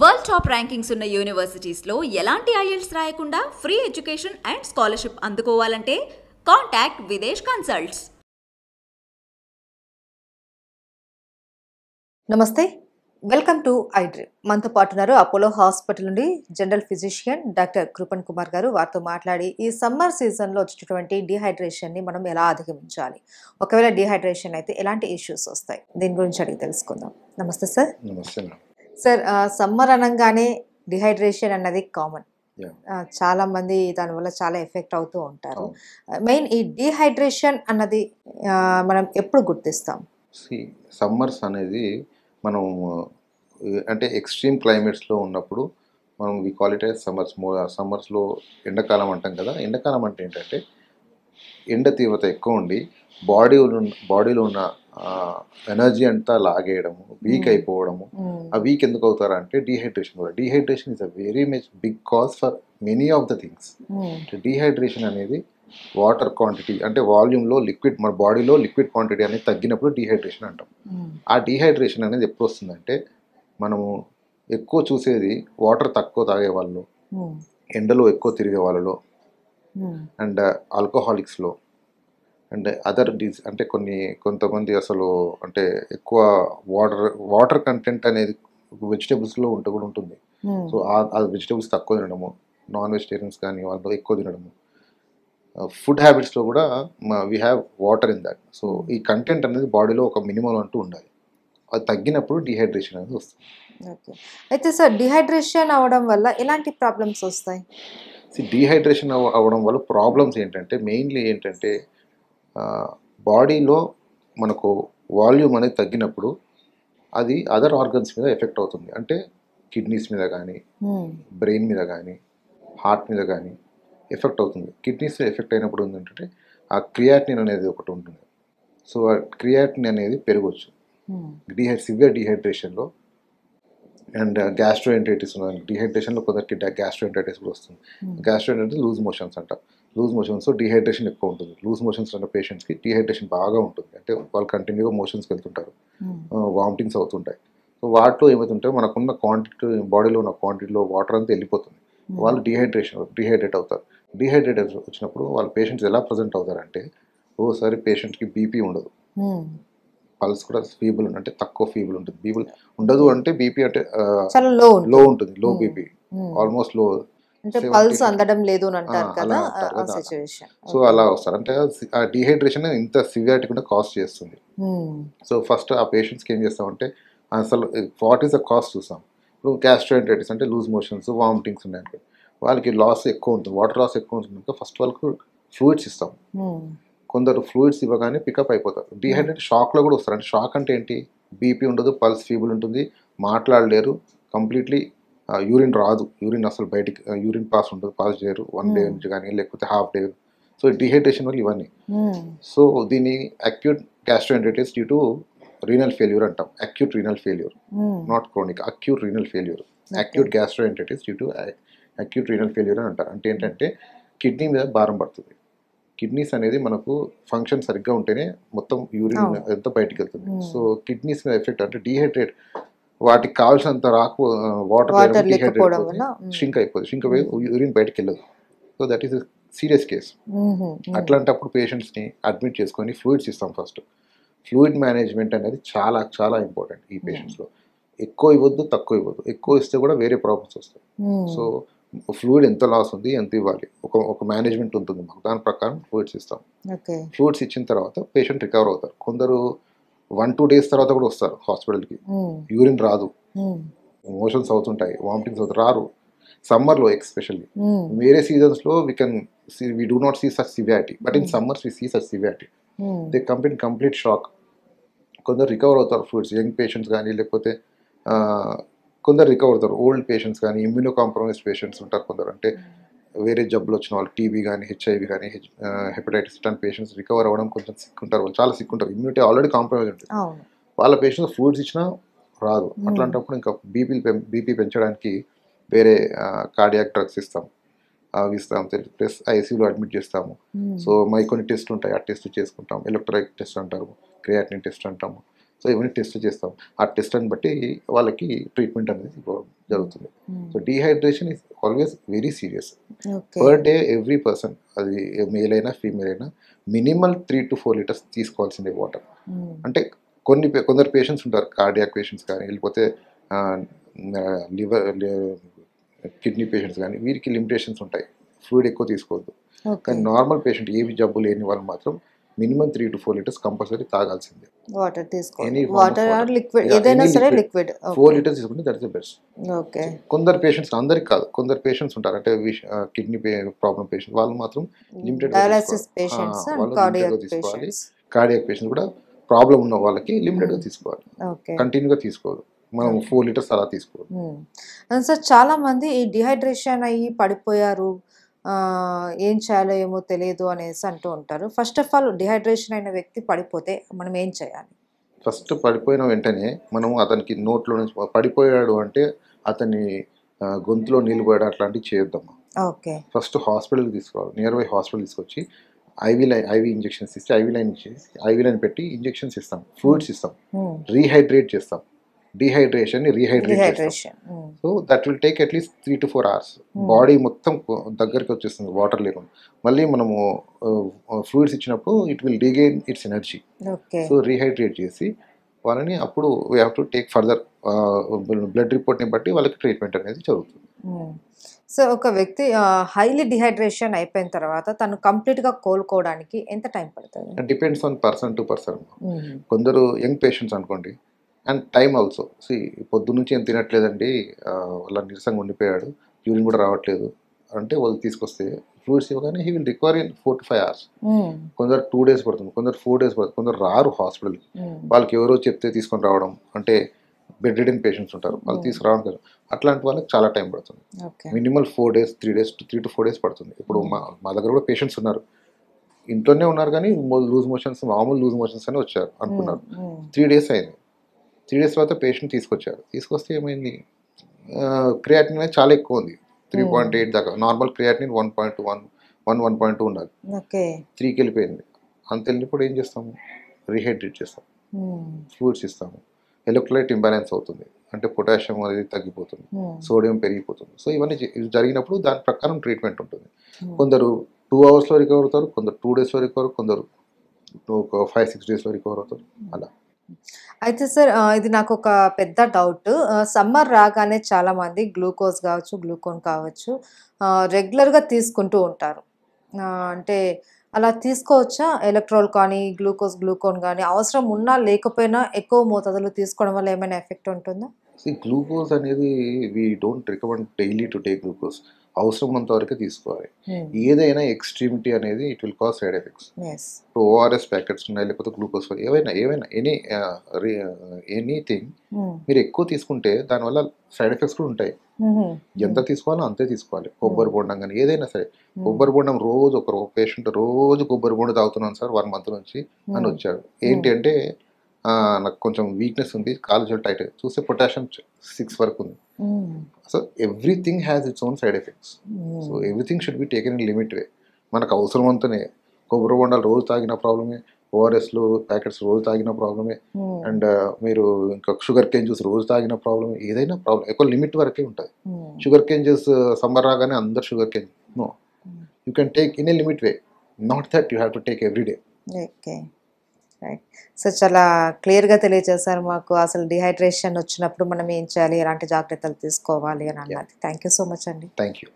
World top rankings ఉన్న యూనివర్సిటీస్లో ఎలాంటి IELTS రాయకుండా ఫ్రీ ఎడ్యుకేషన్ అండ్ స్కాలర్షిప్ అందుకోవాలంటే కాంటాక్ట్ విదేశ్ కన్సల్ట్స్. నమస్తే, వెల్కమ్ టు ఐడ్రీమ్. మనతో పాటు ఉన్నారు అపోలో హాస్పిటల్ నుండి general physician doctor Kripan Kumar గారు. వారితో మాట్లాడి ఈ సమ్మర్ సీజన్లో వచ్చేటటువంటి డీహైడ్రేషన్ని మనం ఎలా అధిగమించాలి, ఒకవేళ డీహైడ్రేషన్ అయితే ఎలాంటి ఇష్యూస్ వస్తాయి, దీని గురించి అడిగి తెలుసుకుందాం. నమస్తే సార్. నమస్తే సార్, సమ్మర్ అనగానే డిహైడ్రేషన్ అన్నది కామన్. చాలా మంది దానివల్ల చాలా ఎఫెక్ట్ అవుతూ ఉంటారు. మెయిన్ ఈ డీహైడ్రేషన్ అన్నది మనం ఎప్పుడు గుర్తిస్తాం? సమ్మర్స్ అనేది మనం అంటే ఎక్స్ట్రీమ్ క్లైమేట్స్లో ఉన్నప్పుడు మనం వి కాల్ ఇట్ యాజ్ సమ్మర్స్లో ఎండాకాలం అంటాం కదా. ఎండాకాలం అంటే ఏంటంటే ఎండ తీవ్రత ఎక్కువ ఉండి బాడీలో ఉన్న ఎనర్జీ అంతా లాగేయడము, వీక్ అయిపోవడము. ఆ వీక్ ఎందుకు అవుతారంటే డీహైడ్రేషన్ కూడా. Dehydration is a very much big cause for many of the things. Dehydration అనేది వాటర్ క్వాంటిటీ అంటే వాల్యూమ్లో లిక్విడ్, మన బాడీలో లిక్విడ్ క్వాంటిటీ అనేది తగ్గినప్పుడు డీహైడ్రేషన్ అంటాం. ఆ డీహైడ్రేషన్ అనేది ఎప్పుడు వస్తుందంటే మనము ఎక్కువ చూసేది వాటర్ తక్కువ తాగే వాళ్ళు, ఎండలో ఎక్కువ తిరిగే వాళ్ళలో, అండ్ ఆల్కహాలిక్స్లో, అండ్ అదర్ అంటే కొంతమంది అసలు అంటే ఎక్కువ వాటర్ కంటెంట్ అనేది వెజిటేబుల్స్లో కూడా ఉంటుంది. సో ఆ వెజిటేబుల్స్ తక్కువ తినడము, నాన్ వెజిటేరియన్స్ కానీ వాళ్ళు ఎక్కువ తినడము, ఫుడ్ హ్యాబిట్స్లో కూడా we have water in that. So ఈ కంటెంట్ అనేది బాడీలో ఒక మినిమం అంటూ ఉండాలి. అది తగ్గినప్పుడు డీహైడ్రేషన్ అనేది వస్తుంది. ఓకే, అయితే సార్ డీహైడ్రేషన్ అవ్వడం వల్ల ఎలాంటి ప్రాబ్లమ్స్ వస్తాయి? డీహైడ్రేషన్ అవ్వడం వల్ల ప్రాబ్లమ్స్ ఏంటంటే మెయిన్లీ ఏంటంటే బాడీలో మనకు వాల్యూమ్ అనేది తగ్గినప్పుడు అది అదర్ ఆర్గన్స్ మీద ఎఫెక్ట్ అవుతుంది. అంటే కిడ్నీస్ మీద కానీ, బ్రెయిన్ మీద కానీ, హార్ట్ మీద కానీ ఎఫెక్ట్ అవుతుంది. కిడ్నీస్ ఎఫెక్ట్ అయినప్పుడు ఏంటంటే ఆ క్రియాటినిన్ అనేది ఒకటి ఉంటుంది. సో ఆ క్రియాటినిన్ అనేది పెరగవచ్చు సివియర్ డీహైడ్రేషన్లో. అండ్ గ్యాస్ట్రోఎంటరైటిస్ ఉన్నది. డీహైడ్రేషన్లో కొందరికి గ్యాస్ట్రోఎంటరైటిస్ కూడా వస్తుంది. గ్యాస్ట్రోఎంటరైటిస్ లూజ్ మోషన్స్ అంట. లూజ్ మోషన్స్ డీహైడ్రేషన్ ఎక్కువ ఉంటుంది. లూజ్ మోషన్స్ ఉన్న పేషెంట్స్కి డీహైడ్రేషన్ బాగా ఉంటుంది. అంటే వాళ్ళు కంటిన్యూగా మోషన్స్కి వెళ్తుంటారు, వామిటింగ్స్ అవుతుంటాయి. సో వాటిలో ఏమవుతుంటే మనకున్న క్వాంటిటీ, బాడీలో ఉన్న క్వాంటిటీలో వాటర్ అంతా వెళ్ళిపోతుంది. వాళ్ళు డీహైడ్రేట్ అవుతారు. డీహైడ్రేట్ వచ్చినప్పుడు వాళ్ళ పేషెంట్స్ ఎలా ప్రజెంట్ అవుతారంటే ఓసారి పేషెంట్కి బీపీ ఉండదు, పల్స్ కూడా ఫీబుల్ అంటే తక్కువ ఫీబుల్ ఉంటుంది. ఫీబుల్ ఉండదు అంటే బీపీ అంటే లో ఉంటుంది, లో బీపీ, ఆల్మోస్ట్ లో, పల్స్ అందడం లేదు అని అంటారు కదా. సో అలా వస్తారు. అంటే ఆ డీహైడ్రేషన్ ఇంత సివియారిటీ కూడా కాజ్ చేస్తుంది. సో ఫస్ట్ ఆ పేషెంట్స్కి ఏం చేస్తామంటే అసలు వాట్ ఈస్ ద కాజ్ చూస్తాం. ఇప్పుడు గ్యాస్ట్రోఎంటరైటిస్ అంటే లూజ్ మోషన్స్, వామిటింగ్స్ ఉన్నాయనుకో, వాళ్ళకి లాస్ ఎక్కువ ఉంటుంది, వాటర్ లాస్ ఎక్కువ ఉంటుంది. ఫస్ట్ వాళ్ళకు ఫ్లూయిడ్స్ ఇస్తాం. కొందరు ఫ్లూయిడ్స్ ఇవ్వగానే పికప్ అయిపోతారు. డీహైడ్రేట్ షాక్లో కూడా వస్తారు. అంటే షాక్ అంటే ఏంటి, బీపీ ఉండదు, పల్స్ ఫీబుల్ ఉంటుంది, మాట్లాడలేరు, కంప్లీట్లీ యూరిన్ రాదు, యూరిన్ అసలు బయటికి యూరిన్ పాస్ ఉంటుంది, పాస్ చేయరు 1 డే నుంచి కానీ లేకపోతే హాఫ్ డే. సో డీహైడ్రేషన్ వల్ల ఇవన్నీ. సో దీన్ని acute gastroenteritis due to renal failure అంటాం. Acute renal failure, not chronic, acute renal failure. Acute gastroenteritis due to acute renal failure అని అంటారు. అంటే ఏంటంటే కిడ్నీ మీద భారం పడుతుంది. కిడ్నీస్ అనేది మనకు ఫంక్షన్ సరిగ్గా ఉంటేనే మొత్తం యూరిన్ అంతా బయటికి వెళ్తుంది. సో కిడ్నీస్ మీద ఎఫెక్ట్ అంటే డీహైడ్రేట్, వాటికి కావాల్సినంత వాటర్ డీహైడ్రేట్ షింక్ అయిపోతుంది, షింక్ అయిపోయి యూరిన్ బయటికి వెళ్ళదు. So that is serious case. అట్లాంటప్పుడు పేషెంట్స్ని అడ్మిట్ చేసుకొని ఫ్లూయిడ్స్ ఇస్తాం. ఫస్ట్ ఫ్లూయిడ్ మేనేజ్మెంట్ అనేది చాలా చాలా ఇంపార్టెంట్ ఈ పేషెంట్స్లో. ఎక్కువ ఇవ్వద్దు, తక్కువ ఇవ్వద్దు. ఎక్కువ ఇస్తే కూడా వేరే ప్రాబ్లమ్స్ వస్తాయి. సో ఫ్లూయిడ్ ఎంత లాస్ ఉంది, ఎంత ఇవ్వాలి, ఒక మేనేజ్మెంట్ ఉంటుంది మాకు. దాని ప్రకారం ఫ్లూయిడ్స్ ఇస్తాం. ఫ్లూయిడ్స్ ఇచ్చిన తర్వాత పేషెంట్ రికవర్ అవుతారు. కొందరు 1-2 days తర్వాత కూడా వస్తారు హాస్పిటల్కి. యూరిన్ రాదు, మోషన్స్ అవుతుంటాయి, వామిటింగ్స్ అవుతాయి, రారు. సమ్మర్లో ఎస్పెషల్లీ. వేరే సీజన్స్లో we do not see such severity, but in summers we see such severity. They complete shock. కొందరు రికవర్ అవుతారు ఫ్లూయిడ్స్, యంగ్ పేషెంట్స్ కానీ లేకపోతే కొందరు రికవర్ అవుతారు. ఓల్డ్ పేషెంట్స్ కానీ, ఇమ్యూనో కాంప్రమైజ్డ్ పేషెంట్స్ ఉంటారు కొందరు. అంటే వేరే జబ్బులు వచ్చిన వాళ్ళు, టీబీ కానీ, హెచ్ఐవి కానీ, హెపటైటిస్ ఇట్లాంటి పేషెంట్స్ రికవర్ అవ్వడం కొంచెం సిక్ ఉంటారు, వాళ్ళు చాలా సిక్ ఉంటారు, ఇమ్యూనిటీ ఆల్రెడీ కాంప్రమైజ్ ఉంటుంది. వాళ్ళ పేషెంట్స్ ఫ్లూయిడ్స్ ఇచ్చినా రాదు. అట్లాంటప్పుడు ఇంకా బీపీ పెంచడానికి వేరే కార్డియాక్ డ్రగ్స్ ఇస్తాం, అవి ఇస్తాం. ప్లస్ ఐసీయూలో అడ్మిట్ చేస్తాము. సో కొన్ని టెస్ట్ ఉంటాయి, ఆ టెస్ట్ చేసుకుంటాం. ఎలక్ట్రోలైట్ టెస్ట్ అంటారు, క్రియాటినిన్ టెస్ట్ అంటాము. సో ఇవన్నీ టెస్ట్ చేస్తాం. ఆ టెస్ట్ని బట్టి వాళ్ళకి ట్రీట్మెంట్ అనేది ఇవ్వడం జరుగుతుంది. So dehydration is always very serious. Per day every person, అది మేల్ అయినా ఫీమేల్ అయినా, మినిమల్ 3 to 4 liters తీసుకోవాల్సిందే వాటర్. అంటే కొందరు పేషెంట్స్ ఉంటారు, కార్డియాక్ పేషెంట్స్ కానీ, లేకపోతే లివర్ కిడ్నీ పేషెంట్స్ కానీ, వీరికి లిమిటేషన్స్ ఉంటాయి, ఫ్లూయిడ్ ఎక్కువ తీసుకోవద్దు. కానీ నార్మల్ పేషెంట్, ఏవి జబ్బు లేని వాళ్ళు మాత్రం మినిమం 3 to 4 liters కంపల్సరీ తాగాల్సిందే. వాటర్ తీసుకోవాలి, వాటర్ ఆర్ లిక్విడ్, ఏదైనా సరే లిక్విడ్. 4 liters తీసుకుంటే that is the best. Okay. కొందరు పేషెంట్స్, అందరికి కాదు, కొందరు పేషెంట్స్ ఉంటారు, అంటే కిడ్నీ ప్రాబ్లం పేషెంట్ వాళ్ళు మాత్రం limited dialysis patients and cardiac తీసుకోవాలి. కార్డియాక్ పేషెంట్స్ కూడా ప్రాబ్లం ఉన్న వాళ్ళకి లిమిటెడ్గా తీసుకోవాలి, కంటిన్యూగా తీసుకోవాలి. మనం 4 liters అలా తీసుకోవాలి. సార్ చాలా మంది ఈ డిహైడ్రేషన్ అయ్యి పడిపోయారు, ఏం చేయాలో ఏమో తెలియదు అనేసి అంటూ ఉంటారు. ఫస్ట్ ఆఫ్ ఆల్ డిహైడ్రేషన్ అయిన వ్యక్తి పడిపోతే మనం ఏం చేయాలి? ఫస్ట్ పడిపోయిన వెంటనే మనము అతనికి నోట్లో నుంచి, పడిపోయాడు అంటే అతని గొంతులో నీళ్ళు పోయడం అట్లాంటివి చేయొద్దమ్మా. ఓకే. ఫస్ట్ హాస్పిటల్కి తీసుకోవాలి, నియర్ బై హాస్పిటల్ తీసుకొచ్చి ఐవీ ఇంజెక్షన్స్ ఇచ్చి, ఐవీ లైన్ పెట్టి ఇంజెక్షన్స్ ఇస్తాం, ఫ్లూయిడ్స్ ఇస్తాం, రీహైడ్రేట్ చేస్తాం. డీహైడ్రేషన్ రీహైడ్రేట్ చేస్తాం. So that will take at least 3 to 4 hours. Body మొత్తం దగ్గరికి వచ్చేస్తుంది వాటర్ లేకుండా. మళ్ళీ మనము ఫ్లూయిడ్స్ ఇచ్చినప్పుడు it will regain its energy. So rehydrate చేసి వాళ్ళని, అప్పుడు we have to take further blood రిపోర్ట్ని బట్టి వాళ్ళకి ట్రీట్మెంట్ అనేది జరుగుతుంది. సో ఒక వ్యక్తి హైలీ డిహైడ్రేషన్ అయిపోయిన తర్వాత తను కంప్లీట్గా కోలుకోవడానికి ఎంత టైం పడుతుంది? Depends on person to person. కొందరు యంగ్ పేషెంట్స్ అనుకోండి, అండ్ టైం ఆల్సో. పొద్దు నుంచి ఏం తినట్లేదండి, వాళ్ళ నీరసంగా ఉండిపోయాడు, యూరిన్ కూడా రావట్లేదు అంటే వాళ్ళు తీసుకొస్తే ఫ్లూయిడ్స్ ఇవ్వగానే he will require in 4 to 5 hours. కొందరు 2 days పడుతుంది, కొందరు 4 days పడుతుంది, కొందరు రారు హాస్పిటల్కి. వాళ్ళకి ఎవరో చెప్తే తీసుకొని రావడం, అంటే బెడ్ రిడెన్ పేషెంట్స్ ఉంటారు, వాళ్ళు తీసుకురావడం కదా, అట్లాంటి వాళ్ళకి చాలా టైం పడుతుంది. మినిమల్ 4 days, 3 to 4 days పడుతుంది. ఇప్పుడు మా దగ్గర కూడా పేషెంట్స్ ఉన్నారు, ఇంట్లోనే ఉన్నారు కానీ లూజ్ మోషన్స్, మామూలు లూజ్ మోషన్స్ అని వచ్చారు అనుకున్నారు. 3 days అయింది. 3 days తర్వాత పేషెంట్ తీసుకొస్తే ఏమైంది, క్రియాటిన్ అనేది చాలా ఎక్కువ ఉంది, 3.8 దాకా. నార్మల్ క్రియాటిన్ 1.2 ఉండాలి, 3కి వెళ్ళిపోయింది. అంత వెళ్ళినప్పుడు ఏం చేస్తాము, రీహైడ్రేట్ చేస్తాం, ఫ్లూయిడ్స్ ఇస్తాము, ఎలక్ట్రోలైట్ ఇంబ్యాలెన్స్ అవుతుంది, అంటే పొటాషియం అనేది తగ్గిపోతుంది, సోడియం పెరిగిపోతుంది. సో ఇవన్నీ జరిగినప్పుడు దాని ప్రకారం ట్రీట్మెంట్ ఉంటుంది. కొందరు 2 hours రికవర్ అవుతారు, కొందరు 2 days రికవర్, కొందరు 5-6 days రికవర్ అవుతారు అలా. అయితే సార్ ఇది నాకు ఒక పెద్ద డౌట్. సమ్మర్ రాగానే చాలామంది గ్లూకోజ్ కావచ్చు, గ్లూకోన్ కావచ్చు రెగ్యులర్గా తీసుకుంటూ ఉంటారు. అంటే అలా తీసుకోవచ్చా? ఎలక్ట్రోల్ కానీ, గ్లూకోన్ కానీ అవసరం ఉన్నా లేకపోయినా ఎక్కువ మోతాదులో తీసుకోవడం వల్ల ఏమైనా ఎఫెక్ట్ ఉంటుందా? గ్లూకోజ్ అనేది we don't recommend daily to take glucose. అవసరమంత వరకే తీసుకోవాలి. ఏదైనా ఎక్స్ట్రీమిటీ అనేది it will cause side effects. ఇప్పుడు ఓఆర్ఎస్ ప్యాకెట్స్ ఉన్నాయి, లేకపోతే గ్లూకోజ్, ఏవైనా ఎనీథింగ్ మీరు ఎక్కువ తీసుకుంటే దానివల్ల సైడ్ ఎఫెక్ట్స్ కూడా ఉంటాయి. ఎంత తీసుకోవాలో అంతే తీసుకోవాలి. కొబ్బరి బొండం కానీ ఏదైనా సరే, కొబ్బరి బొండం రోజు ఒక పేషెంట్ రోజు కొబ్బరి బొండం తాగుతున్నాను సార్ 1 month నుంచి అని వచ్చాడు. ఏంటి అంటే నాకు కొంచెం వీక్నెస్ ఉంది, కాలు టైట్, చూస్తే పొటాషియం 6 వరకు ఉంది. So everything has its own side effects. So everything should be taken in limit way. మనకు అవసరం అంతనే. కొబ్బరి బొండాలు రోజు తాగిన ప్రాబ్లమే, ఓఆర్ఎస్లు ప్యాకెట్స్ రోజు తాగిన ప్రాబ్లమే, అండ్ మీరు ఇంకా షుగర్ కేన్ జ్యూస్ రోజు తాగిన ప్రాబ్లమే. ఏదైనా ప్రాబ్లం ఎక్కువ లిమిట్ వరకే ఉంటుంది. షుగర్ కేన్ జ్యూస్ సమ్మర్ రాగానే అందరు sugar cane, no, you can take in a limit way, not that you have to take every day. Okay, right. So చాలా క్లియర్గా తెలియజేశారు మాకు అసలు డిహైడ్రేషన్ వచ్చినప్పుడు మనం ఏం చేయాలి, ఎలాంటి జాగ్రత్తలు తీసుకోవాలి అని అన్నది. థ్యాంక్ యూ సో మచ్ అండి. Thank you.